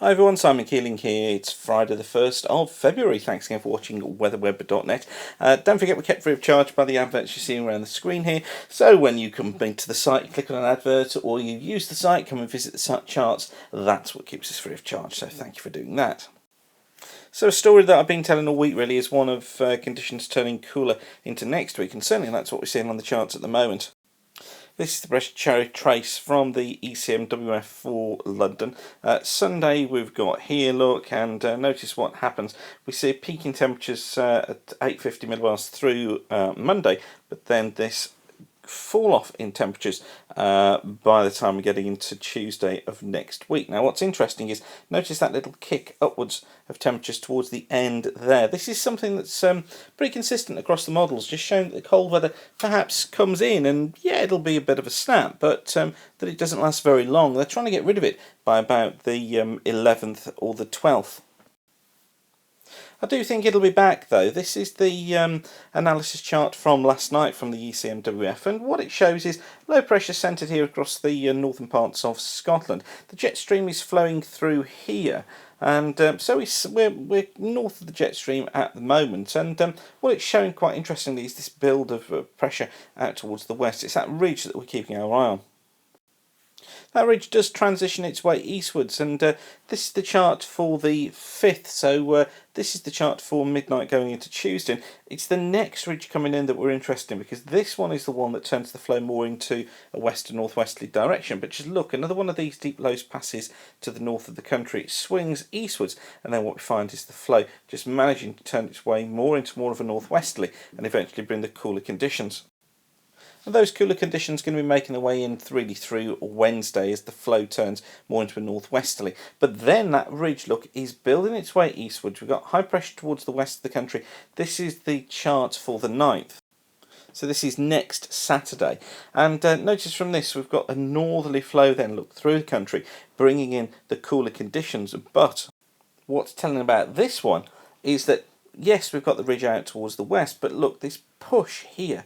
Hi everyone, Simon Keeling here. It's Friday the 1st of February. Thanks again for watching weatherweb.net. Don't forget we're kept free of charge by the adverts you're seeing around the screen here. So when you come into the site, you click on an advert or you use the site, come and visit the site charts. That's what keeps us free of charge. So thank you for doing that. So a story that I've been telling all week really is one of conditions turning cooler into next week. And certainly that's what we're seeing on the charts at the moment. This is the Brest Trace from the ECMWF for London. Sunday we've got here, look, and notice what happens. We see peaking temperatures at 850 millibars through Monday, but then this fall off in temperatures by the time we're getting into Tuesday of next week. Now what's interesting is notice that little kick upwards of temperatures towards the end there. This is something that's pretty consistent across the models, just showing that the cold weather perhaps comes in and yeah, it'll be a bit of a snap, but that it doesn't last very long. They're trying to get rid of it by about the 11th or the 12th. I do think it'll be back though. This is the analysis chart from last night from the ECMWF, and what it shows is low pressure centred here across the northern parts of Scotland. The jet stream is flowing through here, and so we're north of the jet stream at the moment, and what it's showing quite interestingly is this build of pressure out towards the west. It's that ridge that we're keeping our eye on. That ridge does transition its way eastwards, and this is the chart for the 5th, so this is the chart for midnight going into Tuesday. It's the next ridge coming in that we're interested in, because this one is the one that turns the flow more into a west to northwesterly direction. But just look, another one of these deep lows passes to the north of the country. It swings eastwards, and then what we find is the flow just managing to turn its way more into more of a northwesterly and eventually bring the cooler conditions. And those cooler conditions are going to be making their way in really through Wednesday as the flow turns more into a northwesterly. But then that ridge, look, is building its way eastwards. We've got high pressure towards the west of the country. This is the chart for the 9th. So this is next Saturday. And notice from this we've got a northerly flow then, look, through the country, bringing in the cooler conditions. But what's telling about this one is that, yes, we've got the ridge out towards the west, but look, this push here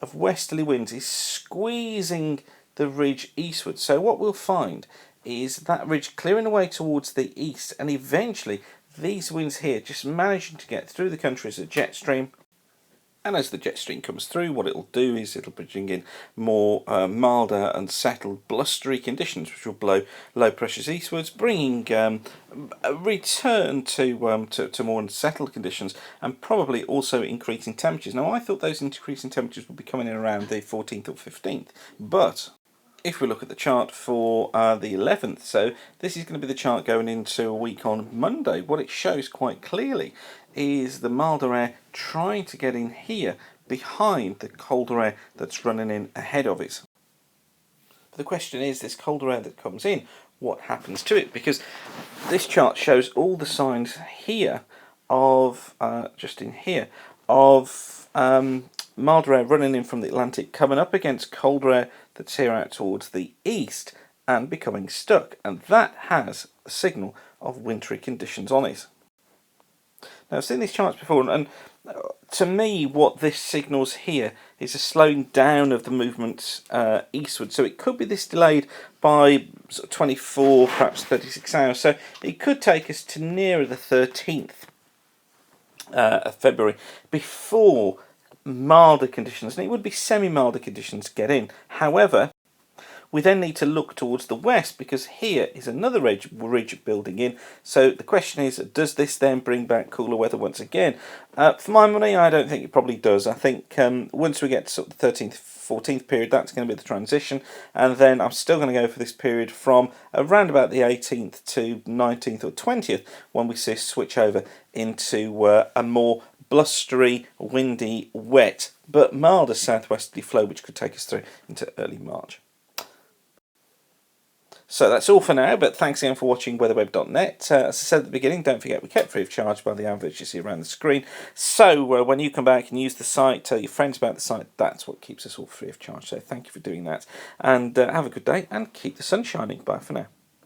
of westerly winds is squeezing the ridge eastward. So what we'll find is that ridge clearing away towards the east, and eventually these winds here just managing to get through the country as a jet stream. And as the jet stream comes through, what it'll do is it'll bring in more milder and settled blustery conditions, which will blow low pressures eastwards, bringing a return to more unsettled conditions, and probably also increasing temperatures. Now, I thought those increasing temperatures would be coming in around the 14th or 15th, but if we look at the chart for the 11th, so this is going to be the chart going into a week on Monday, what it shows quite clearly is the milder air trying to get in here behind the colder air that's running in ahead of it. But the question is, this colder air that comes in, what happens to it? Because this chart shows all the signs here of, just in here, of milder air running in from the Atlantic coming up against colder air that's here out towards the east and becoming stuck, and that has a signal of wintry conditions on it. Now, I've seen these charts before, and to me what this signals here is a slowing down of the movement eastward. So it could be this delayed by sort of 24, perhaps 36 hours. So it could take us to nearer the 13th of February before milder conditions, and it would be semi-milder conditions, get in. However, we then need to look towards the west, because here is another ridge building in. So the question is, does this then bring back cooler weather once again? For my money, I don't think it probably does. I think once we get to sort of the 13th, 14th period, that's going to be the transition. And then I'm still going to go for this period from around about the 18th to 19th or 20th, when we see a switch over into a more blustery, windy, wet, but milder southwesterly flow, which could take us through into early March. So that's all for now, but thanks again for watching weatherweb.net. As I said at the beginning, don't forget we kept free of charge by the adverts you see around the screen. So when you come back and use the site, tell your friends about the site, that's what keeps us all free of charge. So thank you for doing that, and have a good day and keep the sun shining. Bye for now.